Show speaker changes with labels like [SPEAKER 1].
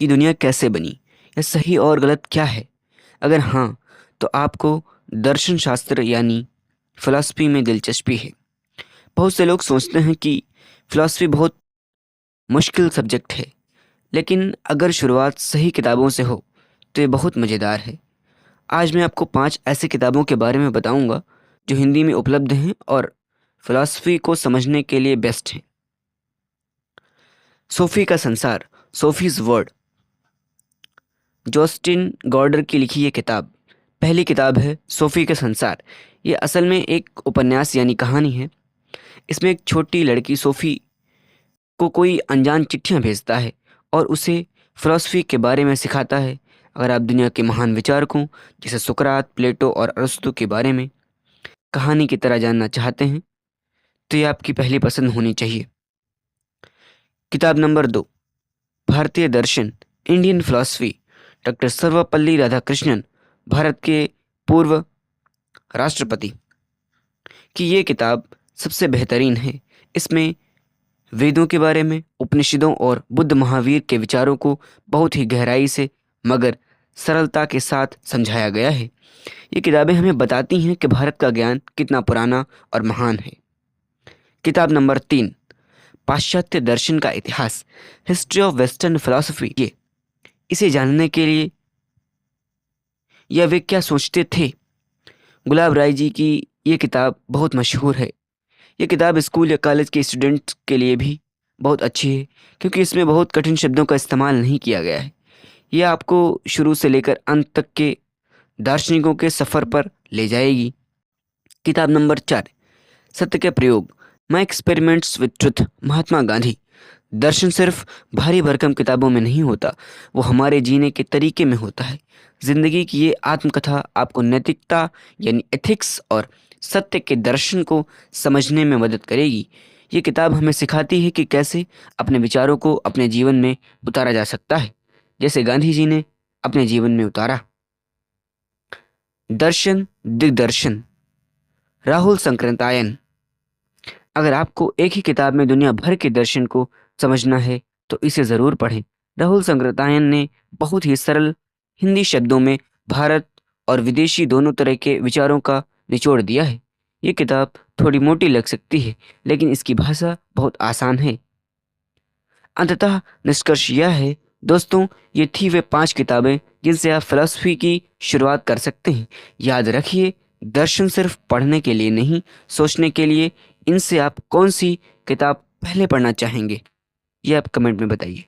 [SPEAKER 1] ये दुनिया कैसे बनी या सही और गलत क्या है? अगर हाँ, तो आपको दर्शन शास्त्र यानी फ़िलॉसफ़ी में दिलचस्पी है। बहुत से लोग सोचते हैं कि फ़िलॉसफ़ी बहुत मुश्किल सब्जेक्ट है, लेकिन अगर शुरुआत सही किताबों से हो, तो ये बहुत मज़ेदार है। आज मैं आपको 5 ऐसी किताबों के बारे में बताऊँगा, जो हिंदी में उपलब्ध हैं और फ़िलॉसफ़ी को समझने के लिए बेस्ट हैं। सोफ़ी का संसार, सोफ़ीज़ वर्ल्ड, जॉस्टिन गॉर्डर की लिखी ये किताब पहली किताब है सोफ़ी का संसार। ये असल में एक उपन्यास यानी कहानी है। इसमें एक छोटी लड़की सोफ़ी को कोई अनजान चिट्ठियाँ भेजता है और उसे फ़िलॉसफ़ी के बारे में सिखाता है। अगर आप दुनिया के महान विचारकों जैसे सुकरात, प्लेटो और अरस्तू के बारे में कहानी की तरह जानना चाहते हैं, तो ये आपकी पहली पसंद होनी चाहिए। किताब नंबर 2, भारतीय दर्शन, Indian philosophy, doctor Sarvepalli Radhakrishnan, Bharat के पूर्व राष्ट्रपति की ये किताब सबसे बेहतरीन है। इसमें वेदों के बारे में, उपनिषदों और बुद्ध महावीर के विचारों को बहुत ही गहराई से मगर सरलता के साथ समझाया गया है। ये किताबें हमें बताती हैं कि भारत का ज्ञान कितना पुराना और महान है। किताब नंबर 3, पाश्चात्य दर्शन का इतिहास, हिस्ट्री ऑफ वेस्टर्न फिलॉसफी। ये इसे जानने के लिए या वे क्या सोचते थे, गुलाब राय जी की ये किताब बहुत मशहूर है। ये किताब स्कूल या कॉलेज के स्टूडेंट्स के लिए भी बहुत अच्छी है, क्योंकि इसमें बहुत कठिन शब्दों का इस्तेमाल नहीं किया गया है। ये आपको शुरू से लेकर अंत तक के दार्शनिकों के सफ़र पर ले जाएगी। किताब नंबर 4, सत्य के प्रयोग, my experiments with truth, Mahatma Gandhi. दर्शन सिर्फ भारी भरकम किताबों में नहीं होता, वो हमारे जीने के तरीके में होता है। ज़िंदगी की ये आत्मकथा आपको नैतिकता यानी एथिक्स और सत्य के दर्शन को समझने में मदद करेगी। ये किताब हमें सिखाती है कि कैसे अपने विचारों को अपने जीवन में उतारा जा सकता है, जैसे गांधी जी ने अपने जीवन में उतारा। दर्शन दिग्दर्शन, राहुल संकृतायन। अगर आपको एक ही किताब में दुनिया भर के दर्शन को समझना है, तो इसे ज़रूर पढ़ें। राहुल संकृतायन ने बहुत ही सरल हिंदी शब्दों में भारत और विदेशी दोनों तरह के विचारों का निचोड़ दिया है। ये किताब थोड़ी मोटी लग सकती है, लेकिन इसकी भाषा बहुत आसान है। अंततः निष्कर्ष यह है दोस्तों, ये थी वे 5 किताबें जिनसे आप फिलॉसफी की शुरुआत कर सकते हैं। याद रखिए, दर्शन सिर्फ पढ़ने के लिए नहीं, सोचने के लिए। इनसे आप कौन सी किताब पहले पढ़ना चाहेंगे, ये आप कमेंट में बताइए।